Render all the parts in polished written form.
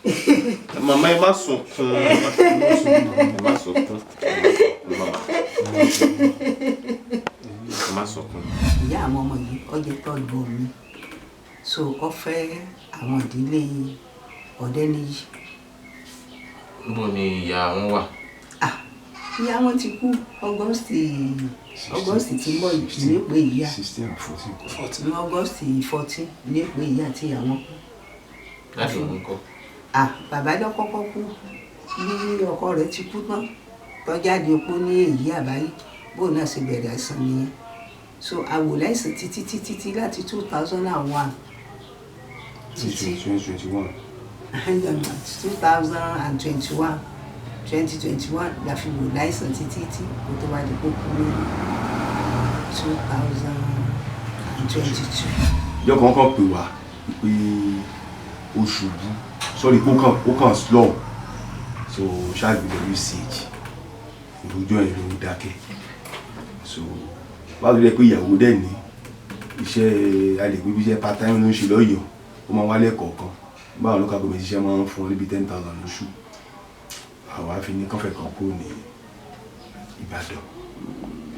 Mama, ẹ má sunkún. Ẹ má sunkún. Mama. Ẹ má sunkún. Ìyá àwọn ọmọ yìí ó jẹ́ third born mi. So ó fẹ́ àwọn ìdílé Ọ̀dẹ́nìyí. Níbo ni ìyá wọn wà? Ìyá wọn ti kú August tí ń bọ̀ ní pé ìyá. 16 and 14. Ní August 14 ní pé ìyá àti ìyá wọn kú. Láti òun kọ́. Bàbá ló kọ́kọ́ kú bí ọkọ rẹ̀ ti kú tán tó jáde opó ní èyí àbáyé bóun náà ṣe bẹ̀rẹ̀ àìsàn nìyẹn. So àwò láìsàn títí láti 2001 títí 2021 2021 la fi wò láìsàn títí kó tó wá di kó kú ní 2022. Ìjọ kan pè wá pé ó ṣubú sorry ó kàn slow so ṣáàgbé usage ìrújọ́ ẹ̀ ló dákẹ́ so báwo lè pé ìyàwó dẹ̀ ní iṣẹ́ alègbè bí iṣẹ́ part time ló ń ṣe lọ́yọ̀ọ́ ó máa wálé kọ̀ọ̀kan báwo ló kágbó méjì iṣẹ́ máa ń fún ọ níbi 10,000 lóṣù àwa fi ní kọ́fẹ̀ kan kó ní Ìbàdàn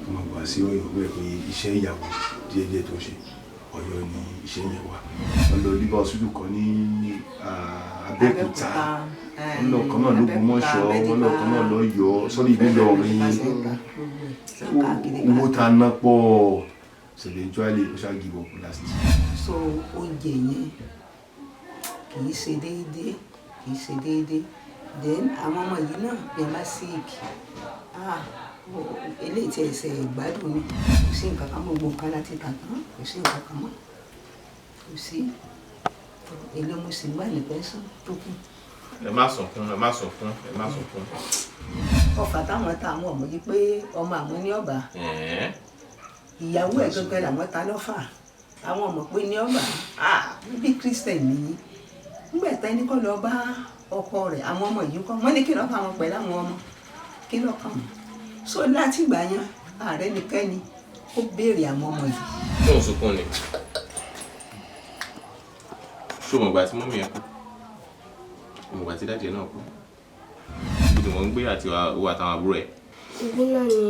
ọmọ ìgbà sí Ọ̀yọ́ bẹ́ẹ̀ pé iṣẹ́ ìyàwó díẹ̀díẹ̀ tó ń ṣe Ọ̀yọ́ ni iṣẹ́ yẹn wà wọ́n lọ liver hospital kan ní Abẹ́òkúta wọ́n lọ kan náà l'Ógbómọ̀ṣọ́ wọ́n lọ kan náà l'Ọ́yọ́ sọ́dọ̀ ìbí lọ́rin owó ta ná pọ̀ so eventually ó ṣá give up last. So oúnjẹ yẹn kì í ṣe déédéé then àwọn ọmọ yìí náà bí wọ́n bá sick eléyìí tí ẹsẹ̀ ìgbádùn ni kò sí nǹkan kan gbogbo nǹkan láti tà tán kò sí nǹkan kan mọ́ kò sí èlé mo sì gbà ní pẹ́sàn tó kù. Ẹ má sunkún. Ọ̀fà táwọn ta àwọn ọmọ yìí pé ọmọ àwọn ní ọ̀bà ìyàwó ẹ̀ gẹ́gẹ́ làwọn ta lọ́fà àwọn ọmọ pé ní ọ̀bà bí Christian nìyí nígbà tá ẹni kọ́ lọ bá ọkọ rẹ̀ àwọn ọmọ yìí kọ́ wọ́n ní kí lọ́ọ́ fà wọn pẹ̀lú àwọn ọmọ kí lọ́ọ́ kàn wọ́n so láti ìgbà yẹn ààrẹ nìkẹ́ni ó béèrè àwọn ọmọ yìí. Ṣé òun sunkún ni? Ṣé o mọ̀ ìgbà tí mọ́mí ẹ kú? O mọ̀ ìgbà tí dáàdì ẹ náà kú? Ibi tí wọ́n ń gbé àti owó àtàwọn àbúrò ẹ̀? Ibi náà ni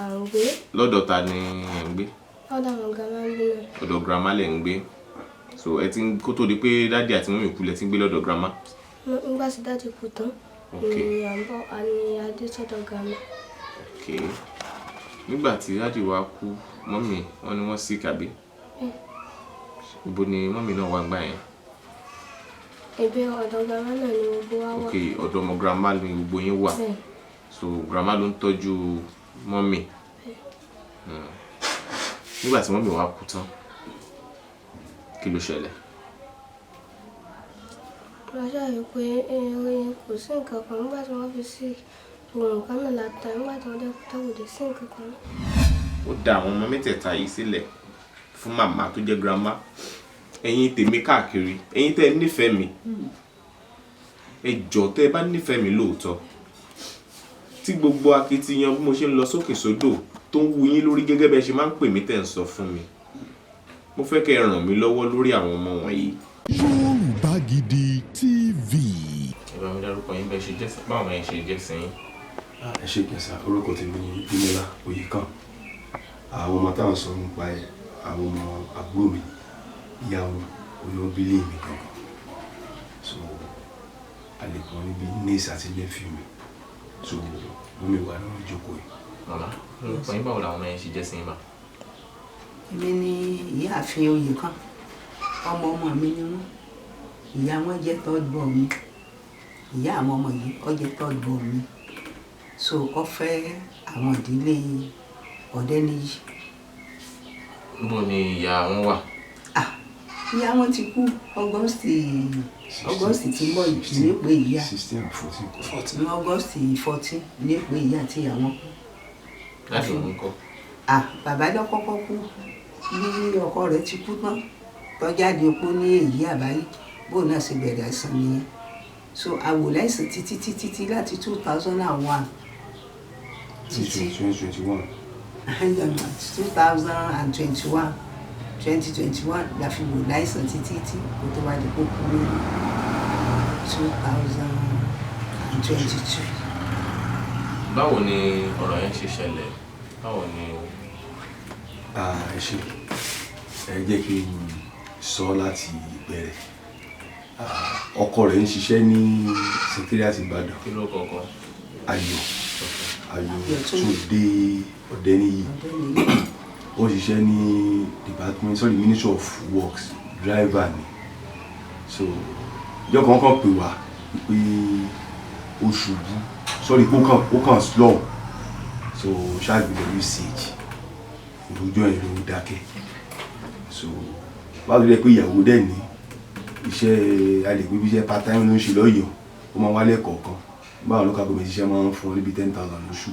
à ń gbé. Lọ́dọ̀ ta ni ẹ̀ ń gbé? Lọ́dọ̀ àwọn grandma ń gbé náà. Ọ̀dọ̀ grandma lẹ̀ ń gbé. So ẹ ti ń kó tó di pé dáàdì àti mọ́mí kú lẹ ti ń gbé lọ́dọ̀ grandma? Nígbà tí dáàdì kú tán ni à ń bọ̀ àní adé sọ́dọ̀ grandma. Okay. Nígbà tí dáàdì wa kú mọ́mí wọ́n ní wọ́n sick àbí? Ibo ni mọ́mí náà wá gbà yẹn? Ibi ọ̀dọ̀ grandma náà ni gbogbo wa wà. Okay, ọ̀dọ̀ ọmọ grandma ni gbogbo yín wà. So grandma ló ń tọ́jú mọ́mí. Nígbà tí mọ́mí wa kú tán kí ló ṣẹlẹ̀? Wọ́n ṣàyẹ̀ pé kò sí nǹkan kan nígbà tí wọ́n fi sí gbogbo nǹkan náà láta nígbà tí wọ́n dẹ́kun tó kò dé sí nǹkan kan. Ó dá àwọn ọmọ mẹ́tẹ̀ẹ̀ta yìí sílẹ̀ fún màmá tó jẹ́ grandma. Ẹ̀yin tèmi káàkiri, ẹ̀yin tẹ́ ẹ nífẹ̀ẹ́ mi. Ẹ jọ̀ọ́ tẹ́ ẹ bá nífẹ̀ẹ́ mi lóòótọ́. Tí gbogbo akitiyan bí mo ṣe ń lọ sókè sódò tó ń wu yín lórí gẹ́gẹ́ bẹ́ẹ̀ ṣe máa ń pè mí tẹ́ ń sọ fún mi. Mo fẹ́ kẹ́ ẹ ràn mí lọ́wọ́ lórí àwọn ọmọ wọ̀nyí. Yorùbá Gidi TV. Ẹ bá mi dárúkọ yín bẹ́ẹ̀ ṣe jẹ́ báwọn yẹn ṣe jẹ́ sẹ́yìn. ẹ ṣe kẹsà orúkọ tèmi ní Ìdílé Oyèkán àwọn ọmọ táwọn sọ nípa ẹ àwọn ọmọ àbúrò mi ìyàwó olóbílé mi gangan so àlèkùn níbi niece àti nephew mi so wọ́n mi wà lórí ìjókòó yìí. Màmá orúkọ yín báwo làwọn ọmọ yẹn ṣe jẹ́ sẹ́yìn bá? Èmi ni ìyáàfin Oyèkán ọmọ mi ni wọ́n ìyá wọn jẹ́ third born mi ìyá àwọn ọmọ yìí ó jẹ́ third born mi so ó fẹ́ àwọn ìdílé Ọ̀dẹ́nìyí. Níbo ni ìyá wọn wà? Ìyá wọn ti kú August tí ń bọ̀ ní pé ìyá. 16 and 14. Ní August 14 ní pé ìyá àti ìyá wọn kú. Láti òun kọ́. Bàbá ló kọ́kọ́ kú bí ọkọ rẹ̀ ti kú tán tó jáde opó ní èyí àbáyé bóun náà ṣe bẹ̀rẹ̀ àìsàn nìyẹn. So àwò láìsàn títí láti 2001 títí 2021 2021 la fi wò láìsàn títí kó tó wá di kó kú ní 2022. Báwo ni ọ̀rọ̀ yẹn ṣe ṣẹlẹ̀? Báwo ni? Ẹ ṣé, ẹ jẹ́ kí n sọ láti ìbẹ̀rẹ̀. Ọkọ rẹ̀ ń ṣiṣẹ́ ní Secretariat Ìbàdàn. Kí ló kọ́kọ́? Ayọ̀ Túndé Ọ̀dẹ́níyì. Ó ṣiṣẹ́ ní Ministry of Works, driver ni. So ìjọ kan pè wá pé ó ṣubú, ó kàn slow, so ṣáàgbé usage ìròjọ́ ẹ̀ ló dákẹ́. So báwo lè pé ìyàwó dẹ̀ ní iṣẹ́ alègbè bí iṣẹ́ part time ló ń ṣe lọ́yọ̀ọ́, ó máa wálé kọ̀ọ̀kan. Báwo ló ká gbogbo ìṣiṣẹ́ máa ń fún níbi 10,000 lóṣù.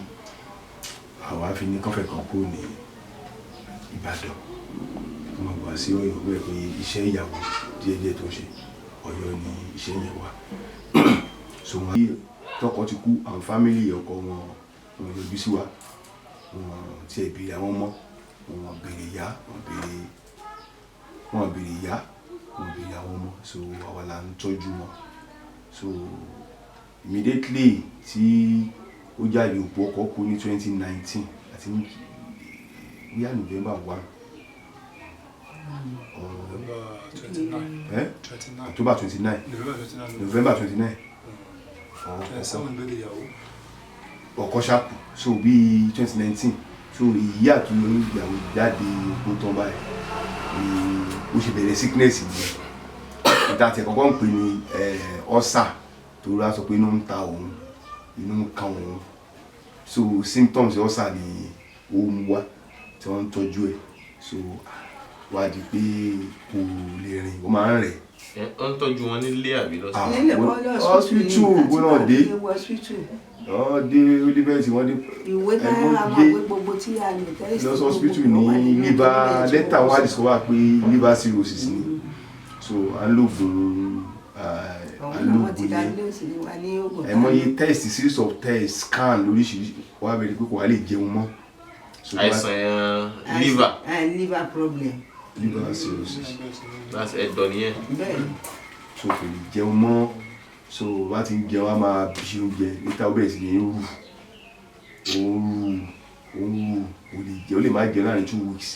Àwa fi ní kọ́fẹ̀ kan kó ní Ìbàdàn, wọ́n gbà sí Ọ̀yọ́ wípé pé iṣẹ́ ìyàwó díẹ̀díẹ̀ tó ń ṣe Ọ̀yọ́ ni iṣẹ́ yẹn wà. So wọ́n yí tọkọ ti kú, àwọn fámìlì ọkọ wọn yọjú sí wa, wọn ti ẹ̀ béèrè àwọn ọmọ, wọn béèrè ìyá, wọn béèrè àwọn ọmọ. So àwa la ń tọ́jú wọn. So immediately tí ó jáde òkú ọkọ kú ní 2019 àti bóyá November 1 October 29 November 29 ọkọ ṣàkù. So bí 2019, so ìyí àtúnyọ ìyàwó jáde òkú tán báyìí ó ṣe bẹ̀rẹ̀ sickness yìí. Ìta àti ẹ̀kọ́kọ́ ń pè ní ọ́sà tó rá sọ pé inú ń ta òun, inú ń kan òun. So symptoms ọ́sà ni ó mú wá tí wọ́n ń tọ́jú ẹ̀. So wá di pé kò lè rìn, ó máa ń rẹ̀. Ó ń tọ́jú wọn nílé àbí lọ́sàn-án? Nílẹ̀ kọ́ hospital gbóná dé. Wọ́n dé olífẹ̀ẹ́sì, wọ́n dé ìwé táwọn àwọn àgbẹ̀ gbogbo tí a lè tẹ́lẹ̀ sí lọ hospital ní liver lẹ́tà wọ́n á discover pé liver cirrhosis ni. So à ń lògùn yẹn, ẹ̀mọye test, series of tests, scan lóríṣiríṣi, wọ́n á bẹ̀rẹ̀ pé kò wá lè jẹun mọ́. Àìsàn liver problem, liver cirrhosis, that's ẹ̀dọ̀ nìyẹn. so kò lè jẹun mọ́. So wá ti ń jẹun, wá máa bí oúnjẹ níta, ó bẹ̀rẹ̀ sí ní rú, ó lè má jẹ láàrin 2 weeks.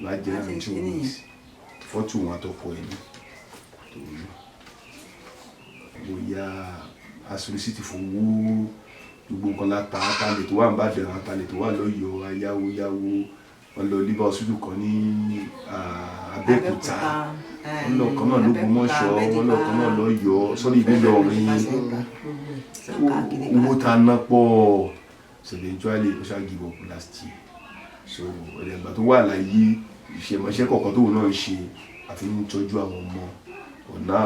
Má jẹ láàrin 2 weeks. Fọ́tù wọn àtọkọ ẹ̀ ní torí bóyá asolisiti fowó gbogbo nǹkan láta, àtàlẹ̀ tó wà ń bàdàn, àtàlẹ̀ tó wà lọ́yọ̀ọ́, ayáwó wọ́n lọ liver hospital kan ní Abẹ́òkúta, wọ́n lọ kan náà l'Ógbómọ̀ṣọ́, wọ́n lọ kan náà lọ́yọ̀ọ́, sọ́rí ìlú Ìlọrin. Owó ta ná pọ̀. So eventually ó ṣá give up last year. So ẹ̀dẹ̀gbà tó wà láyé, ìṣẹ̀mọ̀ṣẹ́ kọ̀ọ̀kan tó náà ń ṣe àfi ń tọ́jú àwọn ọmọ ọ̀nà.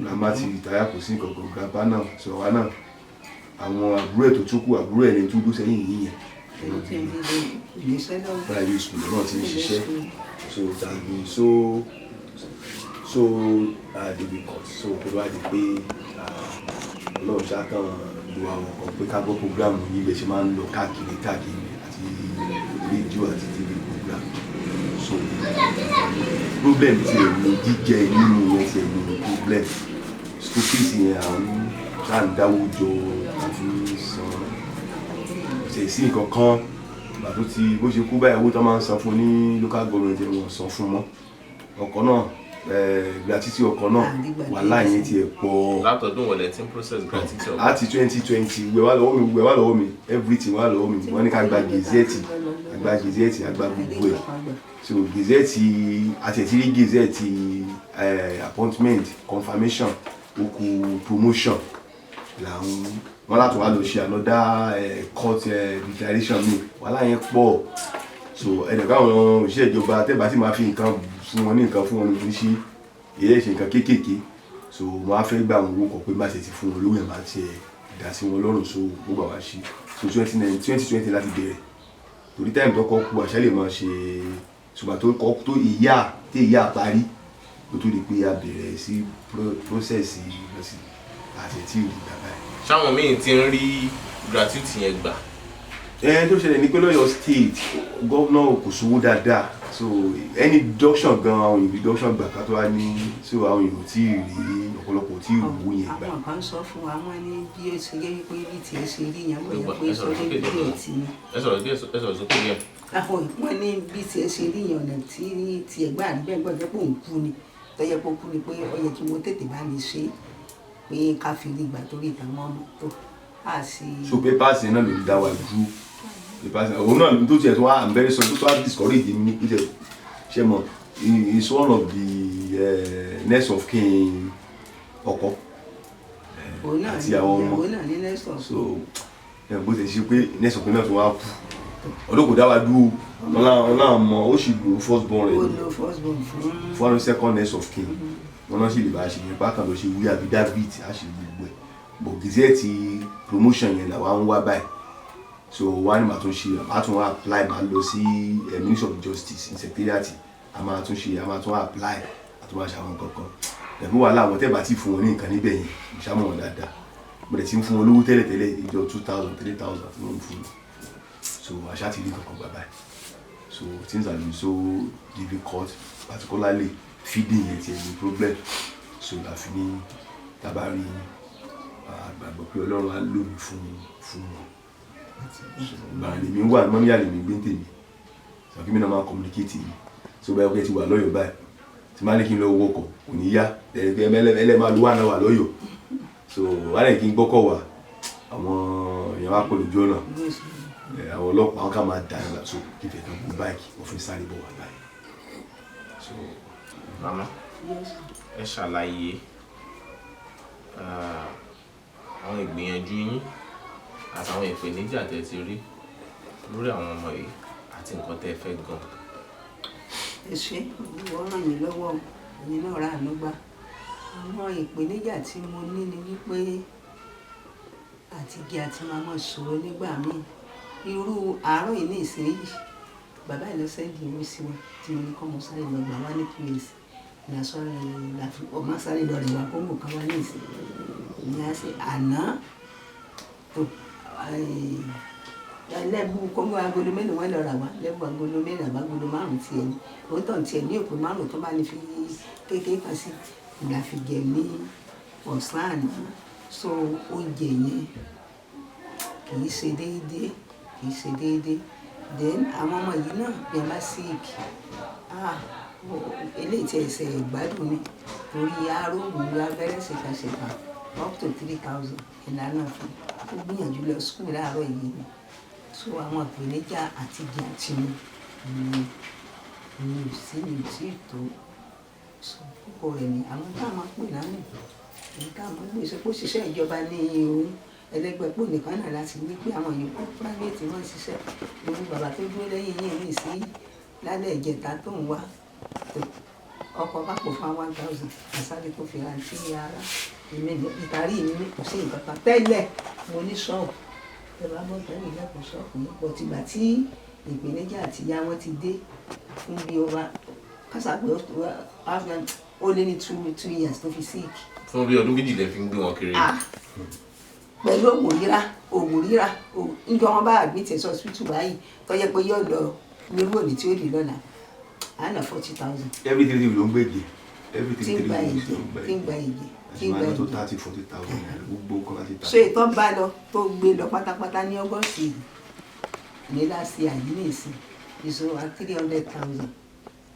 Grandma ti rìtáyà, kò sí nǹkan kan, grandpa náà sọ̀rọ̀ wá náà. Àwọn àbúrò ẹ̀ tó tún kù, àbúrò ẹ̀ ní tó dó sẹ́yìn yìnyẹn. Private school náà ti ń ṣiṣẹ́. So that been so difficult. So kó wá di pé Ọlọ́run ṣáàkàn lo àwọn kan pé ká gbọ́ program yìí bẹ́ẹ̀ ṣe máa ń lọ káàkiri àti rédíò àti TV program. So problem ti ẹ̀ ní jíjẹ nínú yẹn ti ẹ̀ ní problem. School fees yẹn àwọn ṣáà ń dáwó jọ àfi san. Ṣe sí nǹkan kan bàtó ti bó ṣe kú báyìí, owó tó máa ń san fún ní local government ẹ̀ wọ́n san fún mọ́. Ọkọ̀ náà gratuity ọkọ̀ náà wàhálà yẹn ti ẹ̀ pọ̀. Látọ̀dún wọlé tí ń process gratuity ọkọ̀. Láti 2020 gbé wá lọ́wọ́ mi, everything wá lọ́wọ́ mi. Wọ́n ní ká gba gazette, àgbà gbogbo ẹ̀. So gazette àtẹ̀tírí gazette appointment confirmation, okù promotion làwọn wọ́n láti wá lọ ṣe another court declaration mi. Wàhálà yẹn pọ̀. So ẹ̀dẹ̀ká àwọn òṣìṣẹ́ ìjọba tẹ́bà tí máa fi nǹkan fún wọn ní nǹkan fún wọn ní ṣí èyí ṣe nǹkan kéékèèké. So wọ́n á fẹ́ gbà wọn owó kan pé má ṣe ti fún wọn lówó ẹ̀ máa ti dá sí wọn lọ́rùn. So gbogbo àwa ṣí. So 2020 láti bẹ̀rẹ̀ torí táìmù tó kọ́ kú àṣẹ lè máa ṣe ṣùgbọ́n tó kọ́ tó ìyá parí ó tó di pé a bẹ̀rẹ̀ sí process lọ́sí àti tí ò di bàbá ẹ̀. Ṣáwọn míì ti ń rí gratuity yẹn gbà tó ṣẹlẹ̀ ní pé lọ́yọ̀ state gómìnà kò sówó dáadáa so any deduction gan àwọn èèyàn deduction gbà ká tó wá ní so àwọn èèyàn tí ì rí ọ̀pọ̀lọpọ̀ tí ì wú yẹn gbà. àwọn kan sọ fún wa wọn ní bí ó ṣe yẹ pé bí tiẹ̀ ṣe rí yẹn wọ́n yẹ pé sọ́dọ̀ bí ẹ̀ ti ní. ẹ sọ̀rọ̀ sókè yẹn. àwọn wọn ní bí tiẹ̀ ṣe rí yẹn ọ̀nà tí tiẹ̀ gbà rí bẹ́ẹ̀ gbọ́dọ̀ pé òun kú ni tọ́yẹ pé ó kú ni pé ó yẹ kí wọ́n tètè bá lè ṣe pé ká fi rí ìgbà torí ìtàn ọmọ tó á sí. so papers náà ló dá wa dúró papers òun náà tó tiẹ̀ tó wá I'm very sorry tó wá discourage mi ní ṣe mọ̀ is one of the next of kin ọkọ àti àwọn ọmọ so bó ti ṣe pé next of kin náà tó wá kú ọdún kò dá wa dúró wọn náà mọ ó sì lo first born rẹ fún second next of kin wọn náà sì lè bá a ṣe yẹn bákan lọ ṣe wí àbí david a ṣe gbogbo ẹ bọ̀ gizẹ́ ti promotion yẹn làwa ń wá báyìí so wọ́n á ní màá tún ṣe màá tún wá apply màá lọ sí ministry of justice in secretariat a máa tún ṣe a máa tún wá apply a tún wá ṣe àwọn kankan ẹ̀fún wàhálà àwọn tẹ́ẹ̀ bá ti fún wọn ní nǹkan níbẹ̀ yẹn ìṣàmọ̀ wọn dáadáa mo dẹ̀ ti ń fún wọn lówó tẹ́lẹ̀tẹ́lẹ̀ ìjọ 2,000 3,000 fún wọn fún mi so àṣà ti rí kankan gbà báyìí so things are been so difficult particularly feeding yẹn ti ẹ̀ ní problem so la fi ní tábàárí àgbàgbọ́ pé ọlọ́run á lò mí fún wọn gbàrà lèmi wà mọ́níyà lèmi gbé tèmi sọ kí mi náà máa communicate yìí so báyọ̀ pé ti wà lọ́yọ̀ báyìí tí máa ní kí n lọ wọkọ̀ kò ní yá ẹlẹ́ máa lu wà náà wà lọ́yọ̀ so wà lẹ́yìn kí n gbọ́kọ̀ wà àwọn èèyàn wá pọ̀ lójú ọ̀nà àwọn ọlọ́pàá wọn ká máa dà ẹ̀ so kí fẹ́ kan gbé báyìí wọ́n fi sáré bọ̀ wà báyìí. so mama ẹ ṣàlàyé àwọn ìgbìyànjú yín àtàwọn ìpèníjà tẹ́ ti rí lórí àwọn ọmọ yìí àti nǹkan tẹ́ fẹ́ gan. ẹ ṣe wọ́n ràn mí lọ́wọ́ èmi náà rà àánú gbà àwọn ìpèníjà tí mo ní ni wípé àtigi àti màmá ṣòro nígbà míì irú àárọ̀ yìí ní ìsinyìí bàbá ìlú sẹ́ńdì owó sí wọn tí mo ní kọ́ mo sáré lọ gbà wá ní ps ọmọ sáré lọ rẹ̀ wá kó mò kan wá ní ìsìn ìyá ṣe àná lẹ́bù kọ́mú agolo mélòó wọn lọ rà wá lẹ́bù agolo mélòó àbágolo márùn tiẹ̀ ní òótọ́ tiẹ̀ ní òpin márùn tó bá ní fi kékeré kan sí ìgbà fi jẹ ní ọ̀sán àná so oúnjẹ yẹn kì í ṣe déédéé then àwọn ọmọ yìí náà bí a bá sick eléyìí tí ẹsẹ̀ ìgbádùn ni torí aróògùn abẹ́rẹ́ ṣèkàṣèkà up to 3,000 ìlànà fún ó gbìyànjú lọ skul láàárọ̀ yìí ni so àwọn ìpèníjà àtijọ́ àti mi ò sí tó sọ púpọ̀ rẹ̀ ni àwọn tá a máa pè náà nì èyí tá a máa gbé sọ pé ó ṣiṣẹ́ ìjọba ní orí ẹlẹ́gbẹ́ pò nìkan náà láti gbé pé àwọn yòókù private wọn ṣiṣẹ́ gbogbo bàbá tó dúró lẹ́yìn yìí rìn sí lálẹ́ ìjẹta tó ń wá ọkọ̀ bá pò fún 1,000 àsáré tó fi rántí ara ìparí mi kò sí nǹkan kan tẹ́lẹ̀ mo ní ṣọ́ọ̀bù ẹ bá bọ́ tẹ́lẹ̀ lẹ́kọ̀ọ́ ṣọ́ọ̀bù mi pọ̀ tìgbà tí ìpèníjà àti ìyá wọn ti dé fún bí ọba kásàpẹ́ ó lé ní 2 years tó fi sick. fún bí ọdún méjì lẹ fi ń gbé wọn kiri. pẹ̀lú òògùn rírà níjọ wọn bá admit ẹ̀ hospital báyìí tó yẹ pé yóò lọ nírú òní tí ó lè lọ́la àná 40,000. everything ló ń gbèdè everything tí ń gba ìjẹ tí ń gba ìjẹ tó 30-40,000 gbogbo nǹkan láti ta. so ìtọ́ bá lọ tó gbé lọ pátápátá ní ọgọ́sì ní láti àyè nìsín ìṣòro 300,000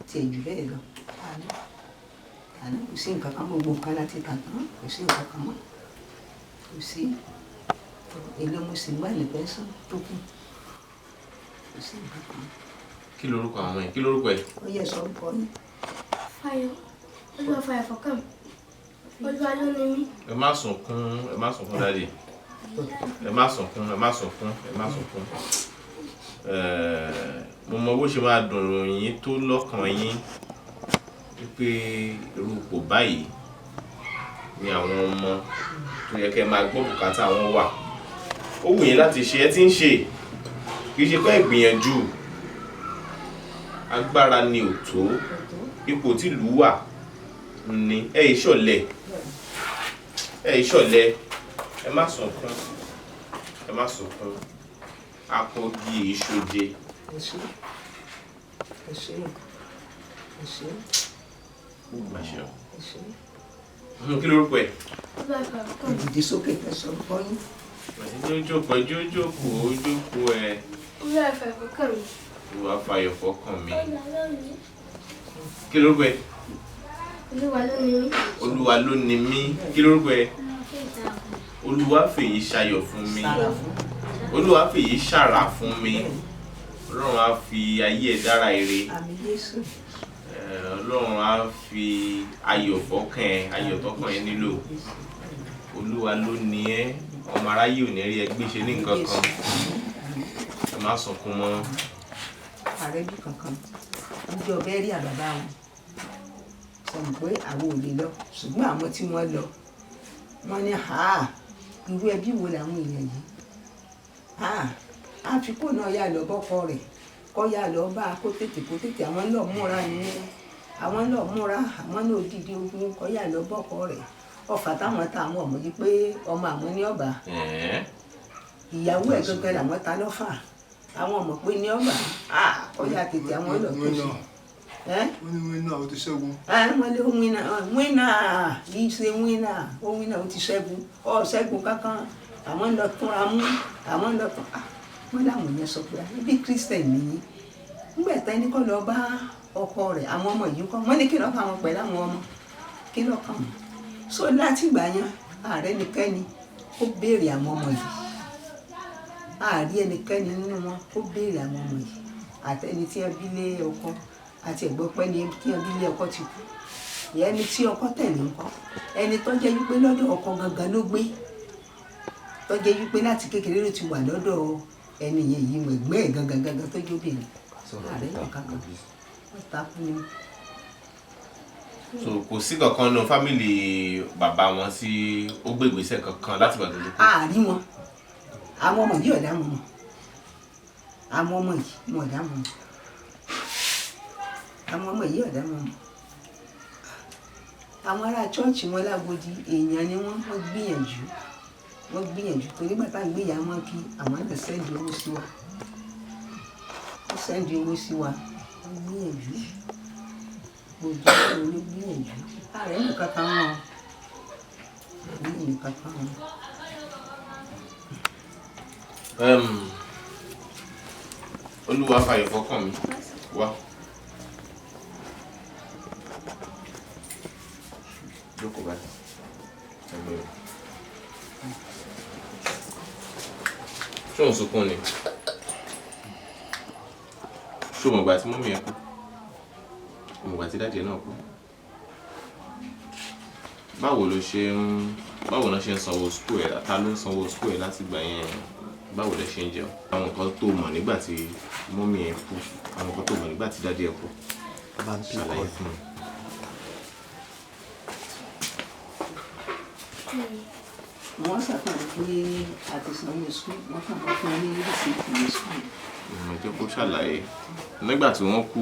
tiẹ̀ jù bẹ́ẹ̀ lọ àná kò sí nǹkan kan gbogbo nǹkan láti tà tán kò sí nǹkan kan mọ́ kò sí èlò mo sì gbà ní pẹ́sán tó kù kò sí nǹkan kan. kí lorúkọ àwọn yẹn kí lorúkọ ẹ. ó yẹ sọ orúkọ yín. Fáyọ̀ olúwa Fáyọ̀ fọkàn olúwa ló ní mí. ẹ má sunkún dáadé ẹ má sunkún mo mọ bó ṣe máa dùn ròyìn tó lọ́kàn yín wípé irú ipò báyìí ni àwọn ọmọ tó yẹ kẹ́ máa gbọ́ bùkátà wọn wà ó wù yín láti ṣe ẹ tí ń ṣe kì í ṣe pé ìgbìyànjú agbára ni ò tó ipò tí ìlú wà ní ẹ ìṣọ̀lẹ ẹ má sunkún Akọ́gi ìṣoje. ẹ ṣé ẹ ṣé ẹ ṣé Máṣe. ẹ ṣé. Kí lorúkọ ẹ? ìdí sókè tẹ̀sán kọ́yìn. Jókòó ẹ. Olúwa fẹ́ fọkàn mi. Olúwa fayọ̀ fọ́kàn mi. Kí lorúkọ ẹ? Olúwa ló ní mí. Olúwa ló ní mí. Kí lorúkọ ẹ? Olúwa fèyí ṣayọ̀ fún mi. Olúwa fèyí ṣàrà fún mi. Ọlọ́run á fi ayé ẹ̀ dára ire. àmín Jésù. Ọlọ́run á fi ayọ̀ fọ́kàn ẹ, ayọ̀ tọ́kàn ẹ nílò. Olúwa ló ní ẹ́, ọmọ aráyé ò ní rí ẹ gbé ṣe ní nǹkan kan. Ẹ má sọkún mọ́. ààrẹ bí kankan ojú ọbẹ̀ rí àbàbà wọn sọ pé àwọn ò lè lọ ṣùgbọ́n àwọn tí wọ́n lọ wọ́n ní irú ẹbí wo làwọn èèyàn yìí àfikún náà yà lọ bọ́kọ rẹ̀ kọ́ yà lọ bá a kó tètè àwọn náà múra ni àwọn náà múra àwọn náà dìde ogun kọ́ yà lọ bọ́kọ rẹ̀ ọ̀fà táwọn ta àwọn ọmọ yìí pé ọmọ àwọn ní ọ̀bà ìyàwó ẹ̀ gẹ́gẹ́ làwọn ta lọ́fà àwọn ọmọ pé ní ọgbà ọyà tètè àwọn ọlọ tó ṣe wọ́n ní wíńnà ó ti ṣẹ́gun. wọ́n lé wíńnà yìí ṣe wíńnà ó wíńnà ó ti ṣẹ́gun ṣẹ́gun kankan àwọn lọ túnra mú àwọn lọ tún wọ́n láwọn yẹn sọ pé bí Christian nìyí nígbà tán ní kó lọ bá ọkọ rẹ̀ àwọn ọmọ yìí kọ́ wọ́n ní kí lọ́ọ́ kà wọ́n pẹ̀lú àwọn ọmọ kí lọ́ọ́ kà wọ́n so láti ìgbà yẹn ààrẹ nìkẹ́ni ó béèrè àwọn ọmọ yìí àárí ẹnikẹ́ni nínú wọn ó béèrè àwọn ọmọ yìí àtẹni tí ẹ bí lé ọkọ àti ẹ̀gbọ́pẹ́ ni tí ẹ bí lé ọkọ ti kú ẹni tí ọkọ tẹ̀lé ńkọ́ ẹni tó jẹ́ wípé lọ́dọ̀ ọkọ gangan ló gbé tó jẹ́ wípé láti kékeré ló ti wà lọ́dọ̀ ẹni yẹn yìí mọ̀ ẹ̀gbẹ́ ẹ̀ gangan tó jóbìnrin ààrẹ nìkan kan ó takú ni. So kò sí kankan nù fámìlì bàbá wọn tí ó gbé ìgbésẹ̀ kankan láti gbàgbé lóko. àárí wọn àwọn ọmọ yìí ọ̀dà wọn àwọn ọmọ yìí wọn ọ̀dà wọn àwọn ọmọ yìí ọ̀dà wọn àwọn ará chọ́ọ̀chì wọn lágbódì èèyàn ni wọ́n gbìyànjú torí bàtà gbéyà wọn kí àwọn náà sẹ́ndì owó sí wa wọ́n sẹ́ndì owó sí wa wọ́n gbìyànjú gbòdì ló gbìyànjú ààrẹ nìkan kan wọn nìkan kan wọn. Olúwa fayọ̀ fọ́kàn mi wá. Jókòó báyìí. Ṣé òun sunkún ni? Ṣé o mọ̀ ìgbà tí mọ́mí ẹ kú? O mọ̀ ìgbà tí dáàdì ẹ náà kú? Báwo náà ṣe ń sanwó skul ẹ̀? Ta ló ń sanwó skul ẹ̀ láti gbà yẹn? Báwo lẹ ṣe ń jẹun? Àwọn nǹkan tó mọ̀ nígbà tí mọ́mí ẹ kú, àwọn nǹkan tó mọ̀ nígbà tí dáàdì ẹ kú. Ṣàlàyé fún mi. Wọ́n ṣàpàdé pé àti sanwó skul wọ́n kàn bọ́ fún ní rìsíìtì ní skul. Jẹ́ kó ṣàlàyé nígbà tí wọ́n kú,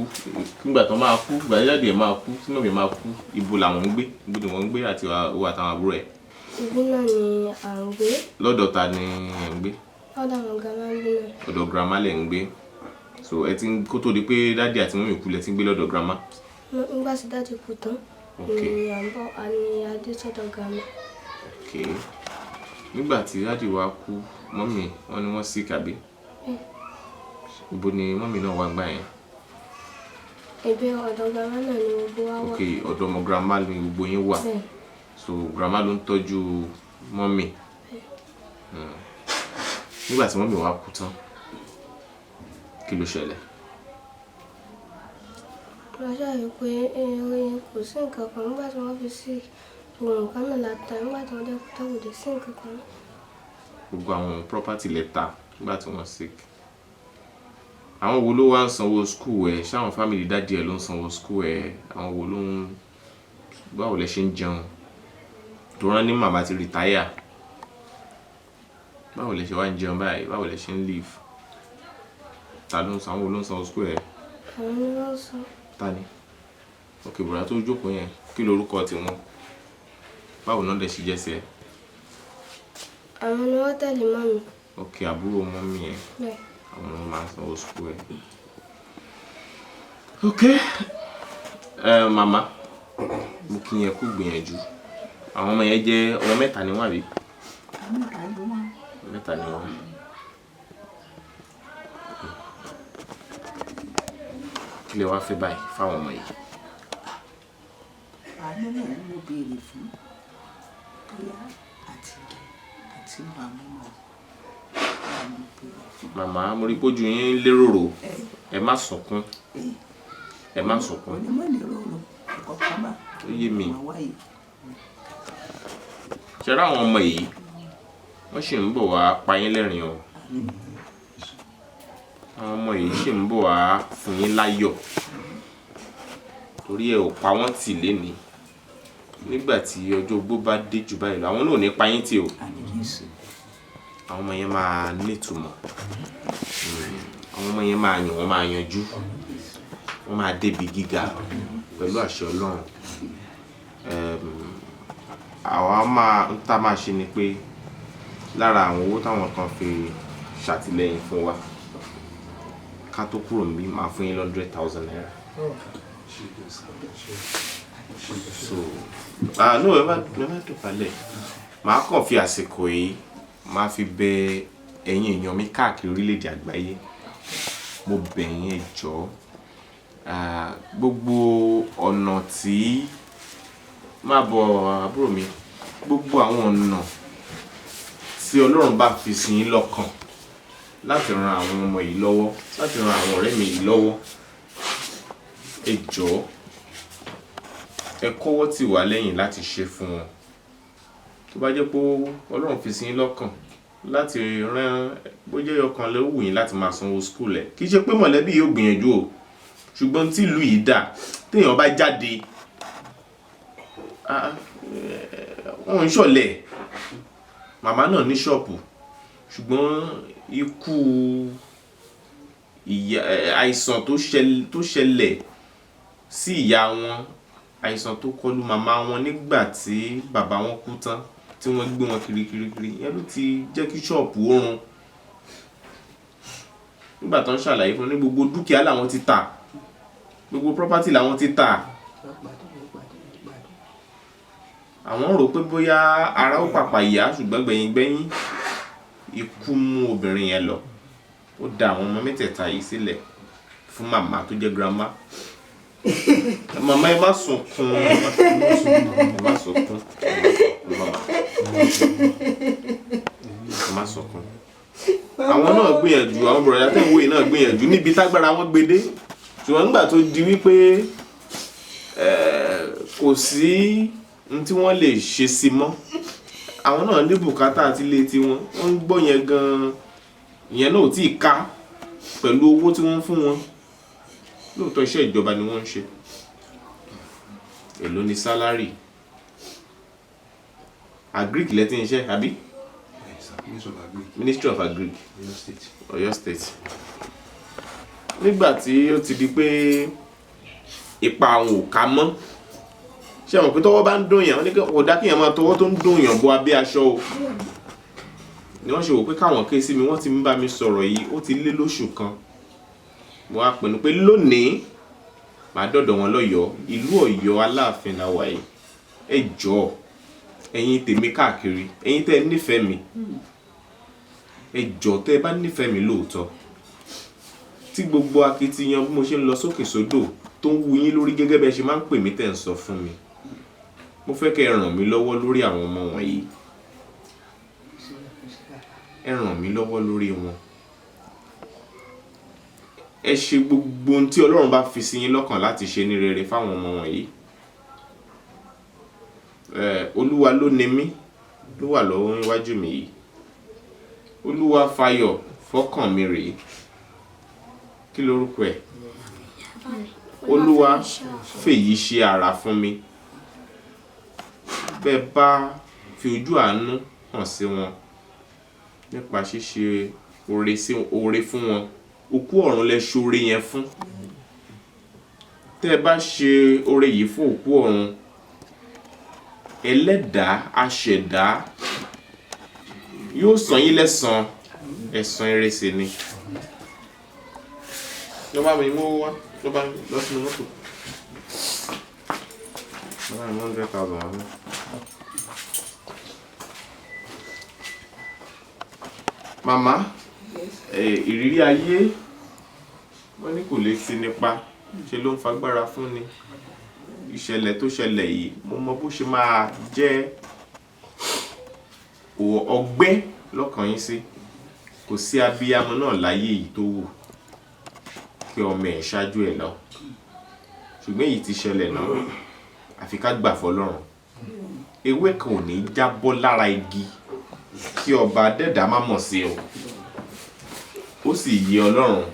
nígbà tó máa kú, ìgbà tí dáàdì ẹ máa kú, tí mọ́mí máa kú, ibo làwọn ń gbé? Ibo ni wọ́n ń gbé àti owó àtàwọn àbúrò ẹ̀? Ibi náà ni à ń gbé. Lọ́dọ̀ ta ni ẹ̀ ń gbé? Lọ́dọ̀ àwọn grandma ń gbé náà. Ọ̀dọ̀ grandma lẹ̀ ń gbé. So ẹ ti ń kó tó di pé dáàdì àti mọ́mí kú lẹ ti ń gbé lọ́dọ̀ grandma? Nígbà tí dáàdì kú tán ni à ń bọ̀ àní adé sọ́dọ̀ grandma. Okay. Nígbà tí dáàdì wa kú, mọ́mí wọ́n ní wọ́n sick àbí? Ibo ni mọ́mí náà wá gbà yẹn? Ibi ọ̀dọ̀ grandma náà ni gbogbo wa wà. Okay, ọ̀dọ̀ ọmọ grandma ni gbogbo yín wà. So grandma ló ń tọ́jú mọ́mí. Nígbà tí mọ́mí wa kú tán, kí ló ṣẹlẹ̀? Wọ́n ṣàyẹ̀ pé kò sí nǹkan kan nígbà tí wọ́n fi sí gbogbo nǹkan náà láta nígbà tí wọ́n dẹ́kun tó kò dé sí nǹkan kan. Gbogbo àwọn property lẹ tà nígbà tí wọ́n sick. Àwọn wo ló wá ń sanwó school ẹ̀? Ṣé àwọn family dáàdì ẹ̀ ló ń sanwó school ẹ̀? Àwọn wo ló ń báwo lẹ ṣe ń jẹun? Tó rán ní màmá ti retire. Báwo lẹ ṣe wá ń jẹun báyìí? Báwo lẹ ṣe ń live? Ta ló ń san? Àwọn wo ló ń sanwó school ẹ̀? Àwọn ni wọ́n sọ. Ta ni? Ok, bùrọ̀dá tó jókòó yẹn, kí lorúkọ tiwọn? Báwo náà lẹ ṣe jẹ́ sí ẹ? Àwọn ni wọ́n tẹ̀lé mọ́mí. Ok, àbúrò mọ́mí ẹ̀. Bẹ́ẹ̀. àwọn máa sanwó school ẹ̀. Okay. Màmá mo kí yẹn kú gbìyànjú. Àwọn ọmọ yẹn jẹ́ ọmọ mẹ́ta ni wọ́n àbí? Mẹ́ta ni wọ́n. Kí lẹ wá fẹ́ báyìí fáwọn ọmọ yìí? àánú náà ni mo béèrè fún bóyá àti màmá. Màmá mo rí pójú yín léròrò. Ẹ má sunkún. Ẹ má sunkún. onímọ̀ léròrò ẹ̀kọ́ kábà. Ó yé mi. Ṣé ra àwọn ọmọ yìí wọ́n sì ń bọ̀ wá pa yín lẹ́rìn o. Àwọn ọmọ yìí sì ń bọ̀ wá fún yín láyọ̀. Torí ẹ ò pa wọ́n tì lénìí. Nígbà tí ọjọ́ ogbó bá dé jù báyìí lọ, àwọn náà ò ní pa yín tì o. Àwọn ọmọ yẹn máa nítumọ̀. Àwọn ọmọ yẹn máa yàn, wọ́n máa yanjú. Wọ́n máa débi gíga pẹ̀lú àṣẹ Ọlọ́run. Àwa máa ṣe ni pé lára àwọn owó táwọn kan fi ṣàtìlẹ́yìn fún wa ká tó kúrò níbí máa fún yín 100,000 naira. So no, ẹ má dọ̀bálẹ̀. Màá kàn fi àsìkò yìí máa fi bẹ ẹ̀yin èèyàn mi káàkiri orílẹ̀-èdè àgbáyé. Mo bẹ̀ yín ẹ jọ̀ọ́. Gbogbo ọ̀nà tí má bọ̀ àbúrò mi, gbogbo àwọn ọ̀nà tí Ọlọ́run bá fi sí yín lọ́kàn láti ran àwọn ọmọ yìí lọ́wọ́, láti ran àwọn ọ̀rẹ́ mi yìí lọ́wọ́, ẹ jọ̀ọ́ ẹ kọ́wọ́ tì wá lẹ́yìn láti ṣe fún wọn. Tó bá jẹ́ pé Ọlọ́run fi sí yín lọ́kàn láti rán bójẹ́ ọkàn lè wù yín láti máa sanwó school ẹ̀, kì í ṣe pé mọ̀lẹ́bí yóò gbìyànjú o, ṣùgbọ́n tí ìlú yìí dà téèyàn bá jáde wọ́n ń ṣọ̀lẹ. Màmá náà ní ṣọ́ọ̀pù ṣùgbọ́n ikú àìsàn tó ṣẹlẹ̀ sí ìyá wọn, àìsàn tó kọlù màmá wọn nígbà tí bàbá wọn kú tán tí wọ́n gbé wọn kirikiri yẹn ló ti jẹ́ kí ṣọ́ọ̀pù ó run. Nígbà tó ń ṣàlàyé fún ní gbogbo dúkìá làwọn ti tà, gbogbo property làwọn ti tà. Àwọn rò pé bóyá ara ó pàpà yá ṣùgbọ́n gbẹ̀yìngbẹ̀yìn ikú mú obìnrin yẹn lọ. Ó dá àwọn ọmọ mẹ́tẹ̀ẹ̀ta yìí sílẹ̀ fún màmá tó jẹ́ grandma. Màmá ẹ má sunkún, ẹ má sunkún, ẹ má sunkún. Àwọn náà gbìyànjú, àwọn bọ̀rọ̀dá tẹ́ ń wò yìí náà gbìyànjú níbi tágbára wọn gbede. Ṣùgbọ́n nígbà tó di wípé kò sí tí wọ́n lè ṣe sí mọ́, àwọn náà ní bùkátà àti ilé tí wọ́n ń gbọ́ yẹn gan-an. Ìyẹn náà ò tí ì ká pẹ̀lú owó tí wọ́n ń fún wọn. Lóòótọ́ iṣẹ́ ìjọba ni wọ́n ń ṣe. Èló ni sálárì? Agric lẹ́tí iṣẹ́ àbí? Ministry of Agric, Ọ̀yọ́ State. Nígbà tí ó ti di pé ipa àwọn ò ká mọ́, ṣé àwọn pé tọ́wọ́ bá ń dùn yàn, wọ́n ní kò dá kí yàn máa tọwọ́ tó ń dùn yàn bọ́ abẹ́ aṣọ o. Ni wọ́n ṣe wò pé káwọn ké sí mi, wọ́n ti ń bá mi sọ̀rọ̀ yìí ó ti lé lóṣù kan. Mo wá pinnu pé lónìí màá dọ̀dọ̀ wọn lọ́yọ̀ọ́, ìlú Ọ̀yọ́ Aláàfin la wà yìí. Ẹ jọ̀ọ́ ẹ̀yin tèmi káàkiri, ẹ̀yin tẹ́ ẹ nífẹ̀ẹ́ mi, ẹ jọ̀ọ́ tẹ́ ẹ bá nífẹ̀ẹ́ mi lóòótọ́, tí gbogbo akitiyan bí mo ṣe ń lọ sókè sódò tó ń wu yín lórí gẹ́gẹ́ bẹ́ẹ̀ ṣe máa ń pè mí tẹ́ ń sọ fún mi, mo fẹ́ kẹ́ ẹ ràn mí lọ́wọ́ lórí àwọn ọmọ wọ̀nyí. Ẹ ràn mí lọ́wọ́ lórí wọn. Ẹ ṣe gbogbo ohun tí Ọlọ́run bá fi sí yín lọ́kàn láti ṣe ní rere fáwọn ọmọ wọ̀nyí. Olúwa ló ní mí, ló wà lọ́wọ́ níwájú mi yìí. Olúwa fayọ̀ fọ́kàn mi rèé. Kí lorúkọ ẹ̀? Olúwa fèyí ṣe àrà fún mi. Bẹ́ẹ̀ bá fi ojú àánú hàn sí wọn nípa ṣíṣe oore fún wọn, òkú ọ̀run lẹ ṣoore yẹn fún. Tẹ́ bá ṣe oore yìí fún òkú ọ̀run, Ẹlẹ́dàá aṣẹ̀dá yóò san yín lẹ́san ẹ̀san ìrẹsì ni. lọ bá mi mú wá lọ bá mi lọ sínú mọ́tò. Lọ bá mi 100,000 wá. Màmá, ìrírí ayé wọ́n ní kò lè sí nípa ṣe ló ń fagbára fún ni. Ìṣẹ̀lẹ̀ tó ṣẹlẹ̀ yìí mo mọ bó ṣe máa jẹ́ ọgbẹ́ lọ́kàn yín sí. Kò sí abiyamọ náà láyé yìí tó wù kí ọmọ ẹ̀ ṣáájú ẹ̀ lọ. Ṣùgbọ́n èyí ti ṣẹlẹ̀ náà àfi ká gbà fọ́lọ́run. Ewé kan ò ní jábọ́ lára igi kí ọba dẹ́dà má mọ̀ sí o. Ó sì yé Ọlọ́run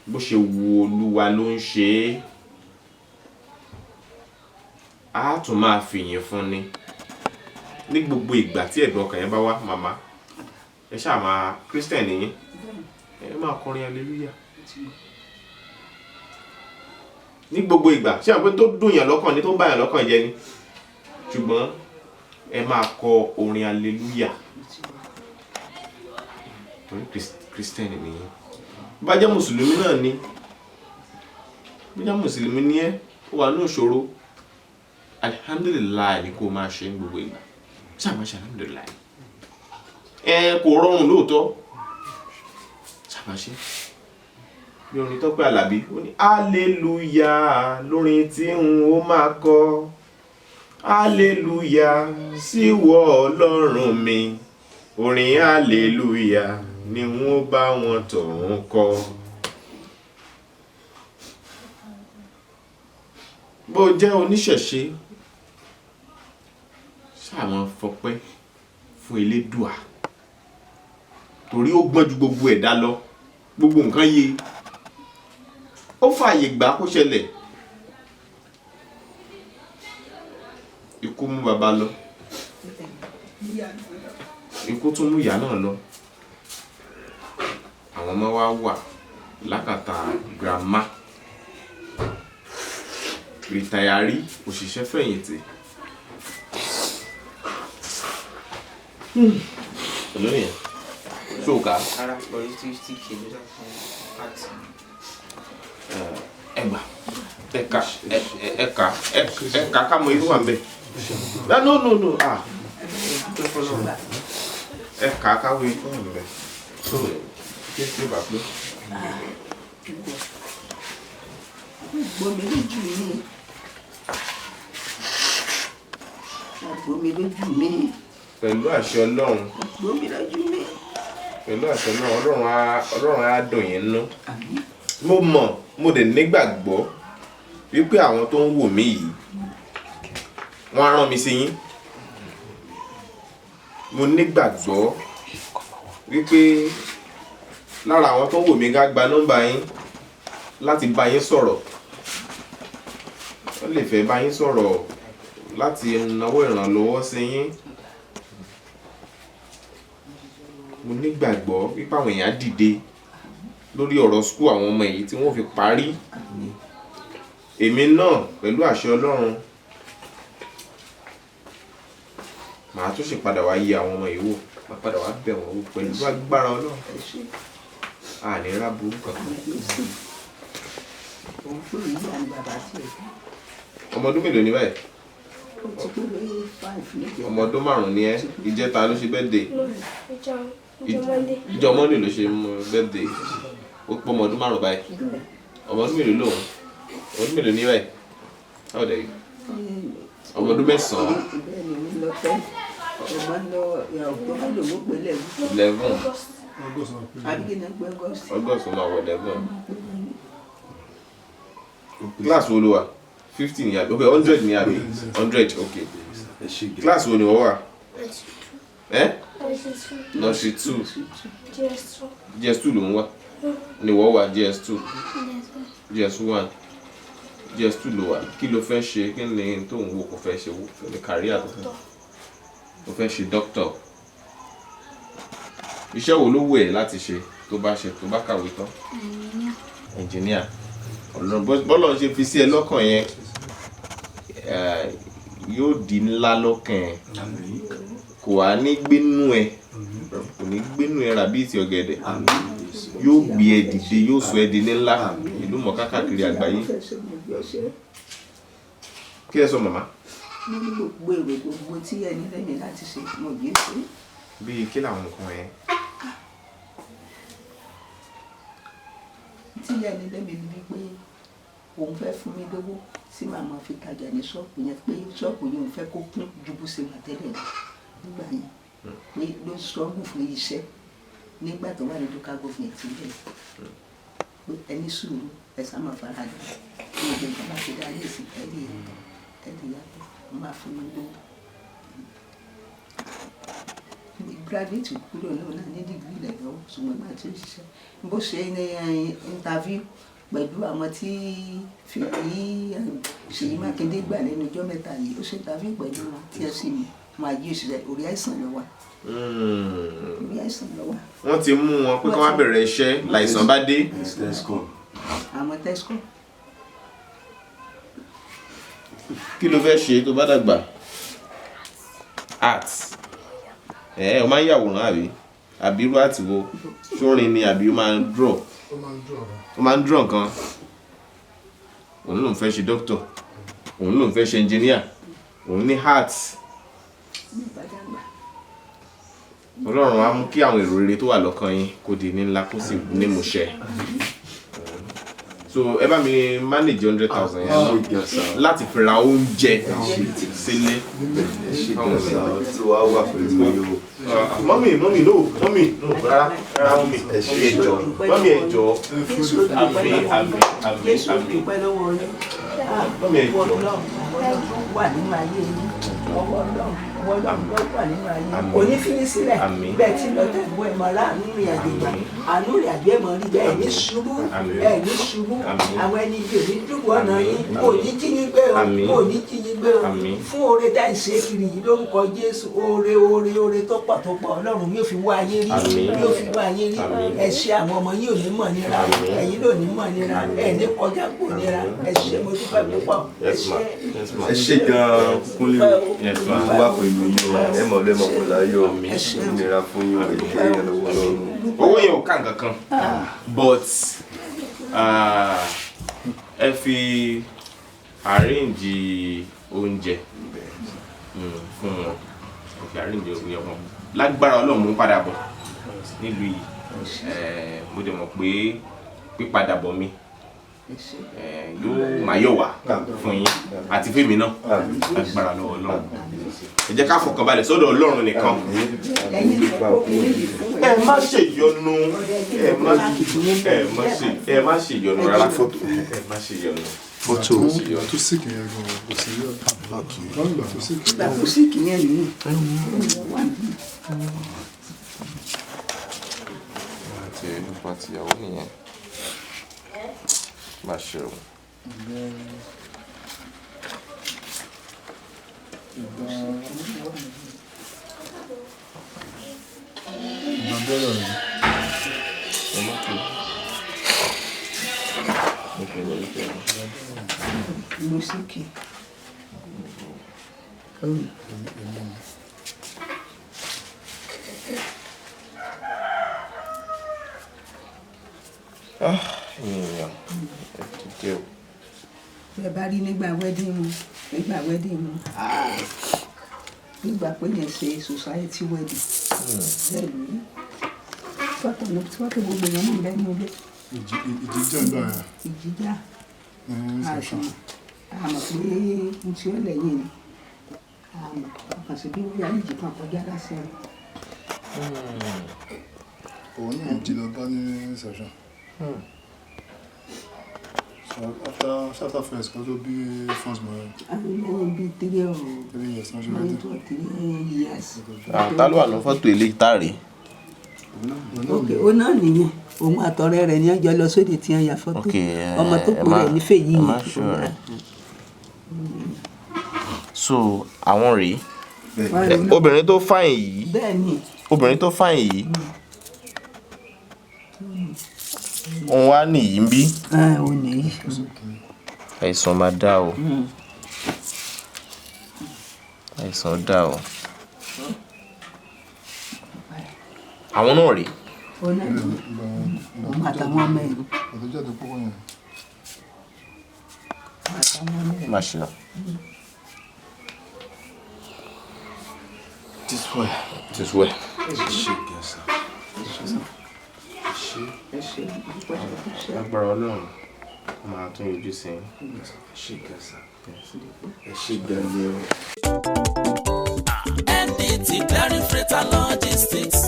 bó ṣe wu Olúwa ló ń ṣe é. A tún máa fìyìn fún ni ní gbogbo ìgbà tí ẹ̀dùn ọkàn yẹn bá wá. Màmá, ẹ ṣáà máa Christian yín, ẹ máa kọrin hallelujah ní gbogbo ìgbà. Ṣé àwọn pé tó dùn yàn lọ́kàn ni, tó bá yàn lọ́kàn jẹ́ ni, ṣùgbọ́n ẹ máa kọ orin hallelujah torí Christian ni yín. Bá jẹ́ mùsùlùmí náà ni, bí jẹ́ mùsùlùmí ni ẹ́, ó wà ní ìṣòro, alhamdulillah ni kó máa ṣe ní gbogbo ìgbà. Ṣáà máa ṣe alhamdulillah. Kò rọrùn lóòótọ́, ṣáà máa ṣe. Bí orin Tọ́pẹ́ Àlàbí, ó ní hallelujah lórin tí n ó máa kọ. Hallelujah síwọ Ọlọ́run mi. Orin hallelujah ni wọ́n bá wọn tọ̀run kọ. Bó jẹ́ oníṣẹ̀ṣe, ṣáà máa fọpẹ́ fún Elédùà torí ó gbọ́n ju gbogbo ẹ̀dá lọ. Gbogbo nǹkan yé, ó fààyè gbà kó ṣẹlẹ̀. Ikú mú bàbá lọ, ikú tún mú ìyá náà lọ. Àwọn ọmọ wa wà lákàtà grandma, rìtàyàrí òṣìṣẹ́ fẹ̀yìntì. Olóyìn ṣóòkà ẹgbà ẹ̀ka ká mọ irú wà ń bẹ̀. No. Ẹ̀ka káwé irú wà ń bẹ̀. So kí ẹ bá pé. Gbomi lójú mi. Gbomi lójú mi. Pẹ̀lú àṣẹ Ọlọ́run. Gbomi lójú mi. Pẹ̀lú àṣẹ Ọlọ́run, Ọlọ́run á dùn yín nú. Mo dẹ̀ nígbàgbọ́ wípé àwọn tó ń wò mí yìí wọ́n á rán mi sí yín. Mo nígbàgbọ́ wípé lára àwọn tó ń wò mí ká gba nọ́mbà yín láti bá yín sọ̀rọ̀. Wọ́n lè fẹ́ bá yín sọ̀rọ̀ láti náwó ìrànlọ́wọ́ sí yín. Mo nígbàgbọ́ wípé àwọn èèyàn dìde lórí ọ̀rọ̀ skúù àwọn ọmọ èyí tí wọ́n fi parí. Èmi náà pẹ̀lú àṣẹ Ọlọ́run màá tún ṣe padà wá yí àwọn ọmọ yìí wò, màá padà wá bẹ̀ wọ́n wò pẹ̀lú agbára Ọlọ́run. Àní ráburú kankan. Ọmọ ọdún mélòó ni báyìí? Ọmọ ọdún 5 ni ẹ́. Ìjẹta ló ṣe birthday. Ìjọ Monday ló ṣe birthday. Ó pọ̀ ọmọ ọdún 5 báyìí. Ọmọ ọdún mélòó lòun? Ọmọ ọdún mélòó ni báyìí? How old are you? Ọmọ ọdún 9. 11. August máa wọ 11. Class wo ló wà? 50 ni àbí? Okay, 100 ni àbí? 100, okay. Class wo ni wọ́n wà? Nursery 2. GS2 ló ń wà? Ni wọ́n wà GS2? GS1? GS2 ló wà. Kí ló fẹ́ ṣe? Kí ni tó ń wò kó fẹ́ ṣe? Ní career tó fẹ́? Ó fẹ́ ṣe doctor. Iṣẹ́ wo ló wù ẹ́ láti ṣe tó bá kàwé tán? Engineer. Bọ́lọ̀ ṣe fi sí ẹ lọ́kàn yẹn yóò di ńlá lọ́kàn ẹ. Kò wá ní gbénú ẹ, kò ní gbénú ẹ rà bí ti ọ̀gẹ̀dẹ̀. yóò gbé ẹ dìde yóò sọ ẹ di ńlá ìlú mọ̀ọ́ká káàkiri àgbáyé. Kí ẹ sọ màmá? Mo ní gbogbo èrò gbogbo tí ẹni lẹ́mi láti ṣe mo yé ṣe. Bíi kí làwọn nǹkan yẹn? Tí ẹni lẹ́mi ní pé òun fẹ́ fún mi lówó tí màmá fi tajà ní ṣọ́ọ̀bù yẹn pé ṣọ́ọ̀bù yẹn òun fẹ́ kó kún ju bó ṣe wà tẹ́lẹ̀ lọ nígbà yẹn pé ló ṣọ́ọ̀bù fún iṣẹ́ nígbà tó wà ní local government bẹ́ẹ̀ pé ẹni sùúrù ẹ̀sán máa fara dà ní ìgbẹ́ ìjọba ti dá ní ìsìn ẹ̀dì yàtọ̀ máa fún mi lówó. Graduate kúrò náà ní dìgírì rẹ̀ lọ́wọ́ ṣùgbọ́n máa ti ń ṣiṣẹ́ bó ṣe ní interview pẹ̀lú àwọn tí Ṣèyí Mákindé gbà lẹ́nu ọjọ́ mẹ́ta yìí ó ṣe interview pẹ̀lú wọn tí ẹ sì máa yí òṣìṣẹ́ orí àìsàn ló wà. Orí àìsàn ló wà. Wọ́n ti mú wọn pé kí wọ́n bẹ̀rẹ̀ iṣẹ́ láìsàn bá dé. Àwọn Tesco. Kí ló fẹ́ ṣe tó bá dàgbà? Art. O máa ń yàwòrán àbí irú àti wo? Ṣórin ni àbí o máa ń draw? O máa ń draw nǹkan. Òun ló ń fẹ́ ṣe doctor. Òun ló ń fẹ́ ṣe engineer. Òun ní art. Ọlọ́run á mú kí àwọn èrò rere tó wà lọ́kàn yín kó di ní ńlá kó sì ní ìmúṣẹ. So ẹ bá mi manage 100,000 yẹn láti fi ra oúnjẹ sílé. Mọ́mì no rárá mọ́mì ẹ̀jọ̀ mọ́mì ẹ̀jọ̀ àmì mọ́mì ẹ̀jọ̀ wà nínú ayé yìí ọwọ́ Ọlọ́run wà nínú ayé yìí kò ní fi ní sílẹ̀ bẹ́ẹ̀ tí lọ́tẹ̀ ìwọ ẹ̀ mọ̀ láàánú ìrìnàjò ìgbà àánú ìrìnàjò ẹ̀ mọ̀ rí bẹ́ẹ̀ ní ṣubú àwọn ẹni yìí ò ní dúró ọ̀nà yín kò ní jí yín gbé o kò ní jí yín gbé o fún oore dá ìṣe kiri yìí lórúkọ Jésù oore tó pọ̀ Ọlọ́run yóò fi wá ayé rí yóò fi wá ayé rí ẹ ṣe àwọn ọmọ yìí ò ní mọ̀ nira ẹ̀yin ló ní mọ̀ nira ẹ̀ ní kọjá kò nira ẹ ṣe mo dúpẹ́ púpọ̀ ẹ ṣe gan-an Kúnlé wá pẹ̀lú yín ẹ mọ̀ lẹ́mọ̀ kò láyọ̀ ìnira fún yín èdè ìrànlọ́wọ́ lọ́rùn. Owó yẹn ò ká nǹkan kan but ẹ fi arrange oúnjẹ fún wọn ẹ fi arrange oúnjẹ fún wọn lágbára Ọlọ́run mú padà bọ̀ nílùú yìí mo dẹ̀ mọ̀ pé pípadà bọ̀ mi yóò máa yọ̀ wá fún yín àti fèmí náà lágbára lọ́wọ́ Ọlọ́run. Ẹ jẹ́ ká fọkàn balẹ̀ sọ́dọ̀ Ọlọ́run nìkan. Ẹ má ṣe yọnu ẹ má ṣe yọnu rárá ẹ má ṣe yọnu. Fọ́tò tó síkì yẹn gan-an kò sí yọ. Wọ́n gbà tó síkì. Ìgbà tó síkì yẹn nìyí. Àti nípa tìyàwó nìyẹn. Má ṣe o. Musiki. Eniyan ẹ o. Bẹ́ẹ̀ bá rí nígbà wedding mu nígbà pé yẹn ṣe society wedding bẹ́ẹ̀ lórí fọ́tò gbogbo yẹn náà bẹ́ẹ̀ ní ilé. Ìjìjà ń bá yà. Ìjìjà àmọ̀ pé n tí ó lẹ́yìn ni àmọ̀ ọkàn sí bí wọ́n yà méjì kan kọjá lásán. Òun náà jí lọ bá ní session. So after first, kan tó bí first marriage. Àwọn bíi 3 or 3 years náà ṣe wedding. 3 years. Ta ló wà ní fọ́tò ilé ìtàrí? Ó náà nìyẹn òun àtọ̀rẹ́ rẹ̀ ní ọjọ́ lọ sóde tí wọ́n ya fọ́tò ọmọ tó kù rẹ̀ nífẹ̀ẹ́ yìí ni. So àwọn rèé obìnrin tó fáìn yìí obìnrin tó fáìn yìí òun wá nìyí ń bí. Òun nìyí. Àìsàn máa dá o àìsàn dá o. Àwọn náà rèé ó náà ní ọmọ àtàwọn ọmọ ẹ̀. àtẹ̀jáde púpọ̀ yẹn. àtàwọn ọmọ ẹ̀. má ṣe lọ. This way. Agbára Ọlọ́run máa tún yọjú sí NDT Clearing Freight and Logistics.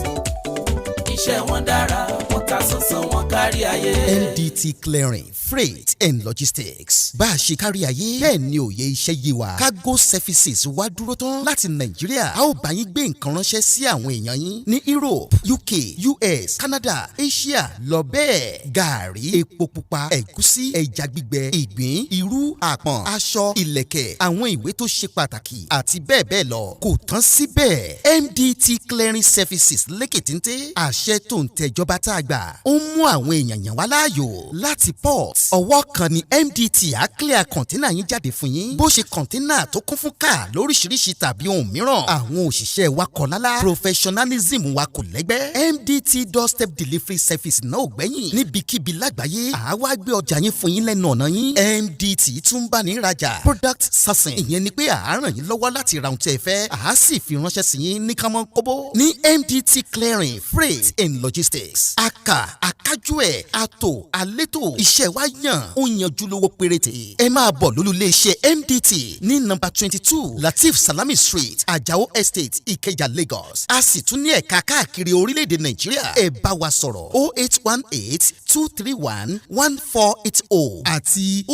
Iṣẹ́ wọn dára, wọ́n ta sánsán, wọ́n kárí ayé. NDT Clearing Freight and Logistics. Bá a ṣe kárí ayé, bẹ́ẹ̀ ni òye iṣẹ́ yé wa. Cargo services wá dúró tán láti Nàìjíríà. A ó bá yín gbé nǹkan ránṣẹ́ sí àwọn èèyàn yín ní Europe, UK, US, Canada, Asia, lọ bẹ́ẹ̀. Gààrí, epo pupa, ẹ̀gúsí, ẹja gbígbẹ, ìgbín, irú, àpọ̀n, aṣọ, ìlẹ̀kẹ̀, àwọn ìwé tó ṣe pàtàkì àti bẹ́ẹ̀ bẹ́ẹ̀ lọ. Kò tán síbẹ̀. MDT Clearing Services lékè téńté. Àṣẹ tó ń tẹ̀jọba tá a gbà. Ó ń mú àwọn èèyàn yàn wá láàyò láti port. Ọwọ́ kan ni MDT á clear kọ̀ńténà yín jáde fún yín. Bó ṣe kọ̀ńténà tó kún fún káà lóríṣiríṣi tàbí ohun mìíràn. Àwọn òṣìṣẹ́ wa kọ̀ lálá. Professionalism wa kò lẹ́gbẹ́. MDT doorstep delivery service náà ò gbẹ́yìn. Níbikíbi lágbàáyé, àwa gbé ọjà yín fún yín lẹ́nu ọ̀nà yín. MDT tún bá ní rajà. Product sourcing. Ìyẹn ni pé à á ràn yín lọ́wọ́ láti ra ohun tí ẹ fẹ́. À á sì fi ránṣẹ́ sí yín ní kánmọ́ kóbó. Ní MDT Clearing Freight and Logistics. Akájú ẹ̀, àtò, àlétò. Iṣẹ́ wa yàn, ó yanjú lówó péréte. Ẹ máa bọ̀ lólùléeṣẹ́ MDT ní nọ́mbà 22 Latif Salami Street, Ajao Estate, Ìkẹjà, Lagos. A sì tún ní ẹ̀ka káàkiri orílẹ̀-èdè Nàìjíríà. Ẹ bá wa sọ̀rọ̀ 0818-231-1480 àti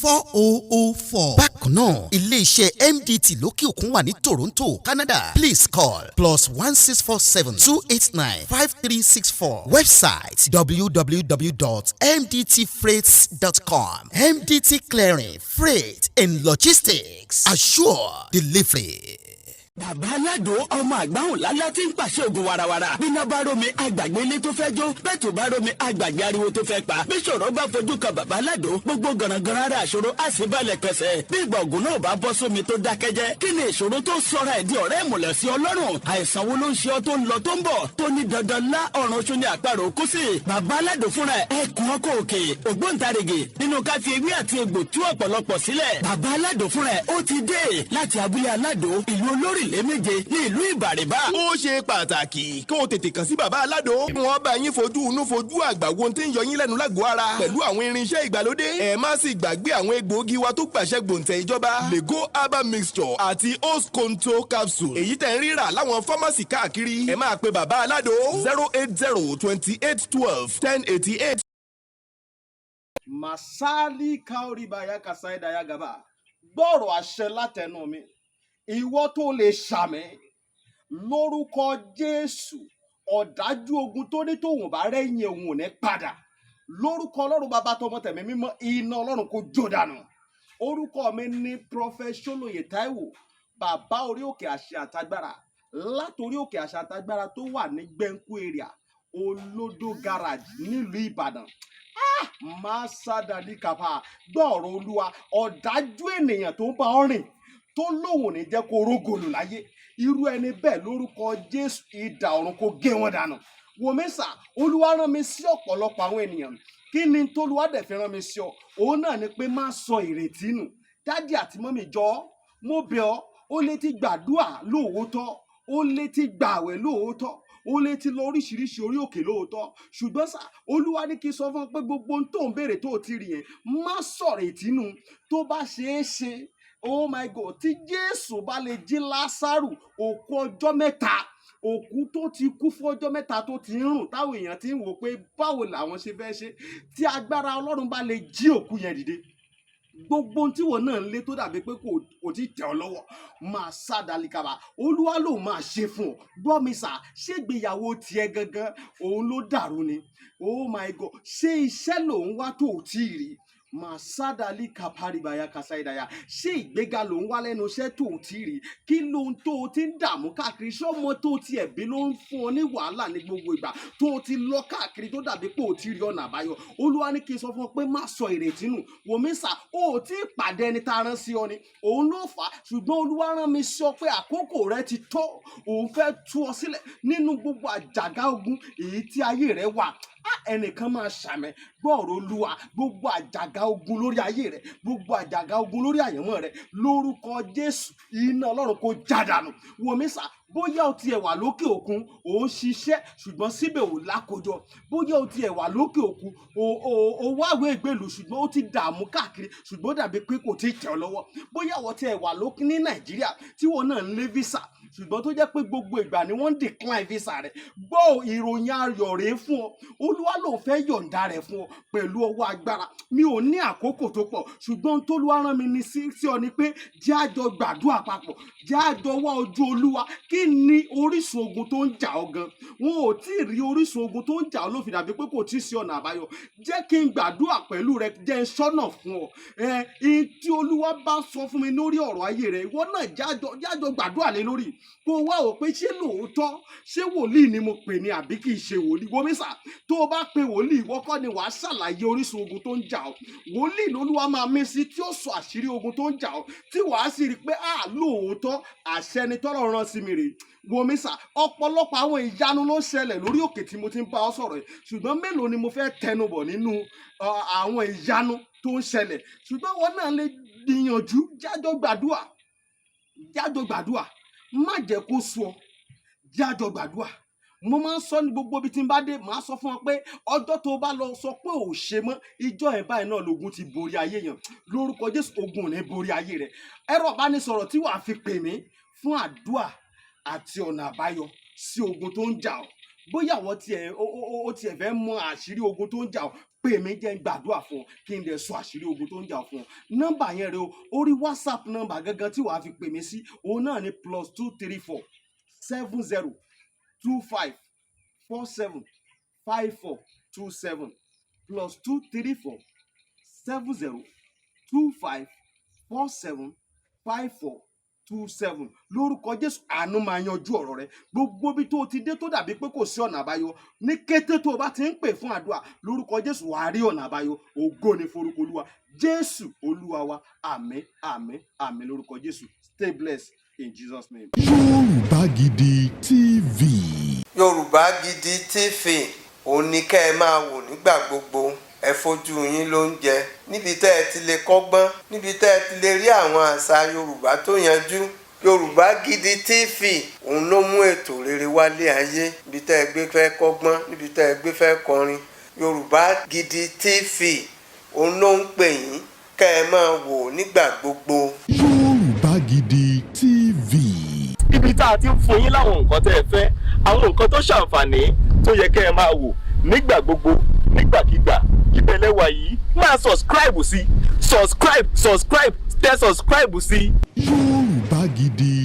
0912-907-4004. Bákan náà, ilé-iṣẹ́ MDT lókè òkun wà ní Toronto, Canada. Please call +1647-289-5364. Website www.mdtfreights.com. MDT Clearing, Freight and Logistics. Assure delivery. Bàbá Aládò ọmọ àgbáhùn lálá tí ń pàṣẹ ògùn warawara. Bíná bá rómi àgbàgbé ilé tó fẹ́ jó. Bẹ́ẹ̀ tó bá rómi àgbàgbé ariwo tó fẹ́ pa. Bí ṣòro bá fojú kan bàbá Aládò, gbogbo gànàgànà ara àṣòro á sì balẹ̀ pẹ̀sẹ̀. Bí ìgbà ògùn náà bá bọ́ sómi tó dákẹ́jẹ́. Kí ni ìṣòro tó sọra ẹ̀ di ọ̀rẹ́ ìmùlẹ̀ sí Ọlọ́run? Àìsàn wo ló ń ṣe ọ tó ń lọ tó ń bọ̀? Tó ní dandan lá ọ̀run oṣù ní àparò kú sí. Bàbá Aládò fúnra ẹ̀ kún ọkọ̀ òkè. Ògbóǹtarìgì nínú ká fi ewé àti egbò tú ọ̀pọ̀lọpọ̀ sílẹ̀. Bàbá Aládò fúnra ẹ̀ ó ti dé láti abúlé Aládò, ìlú olórí méje ní ìlú Ìbàrìbà. Ó ṣe pàtàkì kí o tètè kàn sí bàbá Aládò. Wọ́n bá yín fojú inú fojú àgbà wo tí ń yọ yín lẹ́nu lágọ̀ọ́ ara. Pẹ̀lú àwọn irinṣẹ́ ìgbàlódé. Ẹ má sì gbàgbé àwọn egbòogi wa tó gbàṣẹ gbòǹtẹ̀ ìjọba. Lego herbal mixture àti Osconto capsule. Èyí tẹ̀ ń rírà láwọn fámásì káàkiri. Ẹ máa pe bàbá Aládò 08028121088. Masali kauribaya kasaida ya gaba. Gbọ́rọ̀ àṣẹ látẹnu mi. Ìwọ tó lè ṣàmì lórúkọ Jésù, ọ̀dájú ogun tó ní tòun bá rẹ́yìn òun ò ní padà. Lórúkọ Ọlọ́run bàbá tọmọ tẹ̀mí mímọ́, iná Ọlọ́run kó jó dànù. Orúkọ mi ní Prophet Ṣólóyè Táíwò, bàbá orí òkè àṣẹ àtagbára. Látorí òkè àṣẹ àtagbára tó wà ní Gbẹ́ńkú area, Olódó garage nílùú Ìbàdàn. Máa sádàdí kàfà gbọ́ọ̀rọ̀ Olúwa, ọ̀dájú ènìyàn tó ń bá ọ rìn tó lóhùn ní jẹ́ kó rógòlù láyé, irú ẹni bẹ́ẹ̀ lórúkọ Jésù idà ọ̀run kó gé wọn dànù. Wòmísà, Olúwa rán mi sí ọ̀pọ̀lọpọ̀ àwọn ènìyàn. Kí ni t'Olúwa dẹ̀ fi rán mi sí ọ? Òun náà ni pé má sọ ìrètí nù. Dádì àti mọ́mì jọ̀ọ́, mo bẹ̀ ọ́, ó lè ti gbàdúrà lóòótọ́, ó lè ti gbààwẹ̀ lóòótọ́, ó lè ti lọ oríṣiríṣi orí òkè lóòótọ́, ṣùgbọ́n sá Olúwa ní kí n sọ fún ọ pé gbogbo ohun tó ń béèrè tó ti rí yẹn má sọ̀rọ̀ ìtínú. Tó bá ṣeé ṣe, oh my God, tí Jésù bá lè jí Lásárù, òkú ọjọ́ mẹ́ta, òkú tó ti kú fún ọjọ́ mẹ́ta tó ti ń rùn, táwọn èèyàn ti ń wò pé báwo làwọn ṣe fẹ́ ṣe, tí agbára Ọlọ́run bá lè jí òkú yẹn dìde, gbogbo ohun tí wọn náà ń lé tó dàbí pé kò tí tẹ̀ ọ́ lọ́wọ́ máa sá dalikaba. Olúwa ló máa ṣe fún ọ. Gbọ́ mi sà, ṣé ìgbéyàwó tiẹ̀ gangan òun ló dàrú ni? Oh my God, ṣé iṣẹ́ lòun wá tó ò tí ì rí? màsádàlì kàpárìbàyà kàsáìdàyà ṣé ìgbéga ló ń wá lẹ́nu iṣẹ́ tó o ti rí kí ló ń tó o ti ń dààmú káàkiri ṣọ́mọ tó o ti ẹ̀bí ló ń fún ọ ní wàhálà ní gbogbo ìgbà tó o ti lọ káàkiri tó dàbí pé o ti rí ọ̀nà àbáyọ olúwa ní kí n sọ fún ọ pé má sọ ìrètí nù wòmísà o ò tí ì pàdé ẹni tá a rán sí ọ ni òun ló fà á ṣùgbọ́n olúwa rán mi sọ pé àkókò rẹ ti tó òun fẹ́ tú ọ sílẹ̀ nínú gbogbo àjàgà ogun èyí tí ayé rẹ wà ẹnìkan máa ṣàmẹ gbọ́ọ̀rọ̀ olúwa gbogbo àjàgà ogun lórí ayé rẹ gbogbo àjàgà ogun lórí àyànmọ́ rẹ lórúkọ jésù iná ọlọ́run kó jádànù wòmísà bóyá o tiẹ̀ wà lókè òkun ò ń ṣiṣẹ́ ṣùgbọ́n síbẹ̀ ò lákòjọ bóyá o tiẹ̀ wà lókè òkun ò wáwé ìgbèlú ṣùgbọ́n ó ti dààmú káàkiri ṣùgbọ́n ó dàbí pé kò tí ì tẹ̀ ọ́ lọ́wọ́ bóyá o tiẹ̀ wà lókè ní nàìjíríà tí wọn náà ń lé visa ṣùgbọ́n tó jẹ́ pé gbogbo ìgbà ni wọ́n ń decline visa rẹ̀ gbọ́ ìròyìn ayọ̀ rèé fún ọ olúwa ló fẹ́ yọ̀ǹda rẹ̀ fún ọ pẹ̀lú ọwọ́ agbára mi ò ní àkókò tó pọ̀ ṣùgbọ́n tólúwa rán mi ní sí ọ ni pé jẹ́ àjọ gbàdúrà papọ̀ jẹ́ àjọ wá ojú olúwa kí ni orísun ogun tó ń jà ọ́ gan wọn ò tí ì rí orísun ogun tó ń jà ọ́ ló fi dàbí pé kò tí ì sí ọ̀nà àbáyọ jẹ́ kí n gbàdúrà pẹ̀lú rẹ jẹ́ n ṣọ́nà fún ọ tí olúwa bá sọ fún mi lórí ọ̀rọ̀ ayé rẹ ìwọ náà jájọ gbàdúrà lé lórí kó wá wò pé ṣé lóòótọ́ ṣé wòlíì ni mo pè ní àbí kì í ṣe wòlíì wòmísà tó o bá pe wòlíì ìwọ kọ́ ni wàá ṣàlàyé orísun ogun tó ń jà ọ́ wòlíì lolúwa máa mí sí tí ó sọ àṣírí ogun tó ń jà ọ́ tí wàá sì rí i pé lóòótọ́ àṣẹ ni tọ́lọ́run rán sí mi rèé wòmísà ọ̀pọ̀lọpọ̀ àwọn ìyanu ló ń ṣẹlẹ̀ lórí òkè tí mo ti ń bá ọ sọ̀rọ̀ yìí ṣùgbọ́n mélòó ni mo fẹ́ tẹnubọ̀ nínú àwọn ìyanu tó ń ṣẹlẹ̀ ṣùgbọ́n wọn náà lè gbìyànjú jájọ gbàdúrà má jẹ́ kó sú ọ jájọ gbàdúrà mo máa ń sọ ní gbogbo ibi tí n bá dé màá sọ fún ọ pé ọjọ́ tó bá lọ sọ pé ò ṣe mọ́ ìjọ ẹ̀ báyìí náà lógun ti borí ayé yẹn lórúkọ jésù ogun ò ní borí ayé rẹ ẹ̀rọ ìbánisọ̀rọ̀ tí wàá fi pè mí fún àdúà àti ọ̀nà àbáyọ sí ogun tó ń jà ọ́ bóyá àwọn tiẹ̀ fẹ́ mọ àṣírí ogun tó ń jà ọ́ pè mí jẹ́ gbàdúrà fún ọ kí n lè sọ àṣírí ogun tó ń jà fún ọ nọ́mbà yẹn rẹ o orí whatsapp nọ́mbà gangan tí wàá fi pè mí sí òun náà ni +234 70 25 47 5427 +234 70 25 47 5427 lórúkọ jésù àánú máa yanjú ọ̀rọ̀ rẹ gbogbo bí tó ti dé tó dàbí pé kò sí ọ̀nà àbáyọ ní kété tó o bá ti ń pè fún àdúrà lórúkọ jésù wàá rí ọ̀nà àbáyọ ògo ni forúkọ olúwa jésù olúwa wa àmín àmín àmín lórúkọ jésù stay blessed in jesus name. Yorùbá Gidi TV. Yorùbá Gidi TV òun ni kẹ́ ẹ máa wò nígbà gbogbo ẹ fojú yín lóúnjẹ níbi tẹ́ ẹ ti lè kọ́gbọ́n níbi tẹ́ ẹ ti lè rí àwọn àṣà Yorùbá tó yanjú Yorùbá Gidi TV òun ló mú ètò rere wálé ayé níbi tẹ́ ẹ gbé fẹ́ kọ́gbọ́n níbi tẹ́ ẹ gbé fẹ́ kọrin Yorùbá Gidi TV òun ló ń pè yín kẹ́ ẹ máa wò nígbà gbogbo. Yorùbá Gidi TV. ibi tá a ti ń fún yín láwọn nǹkan tẹ́ ẹ fẹ́ àwọn nǹkan tó ṣàǹfààní tó yẹ kẹ́ ẹ máa wò nígbà gbogbo nígbàkigbà ìbẹ̀lẹ̀ wà yìí máa subscribe sí tẹ subscribe sí. Yorùbá Gidi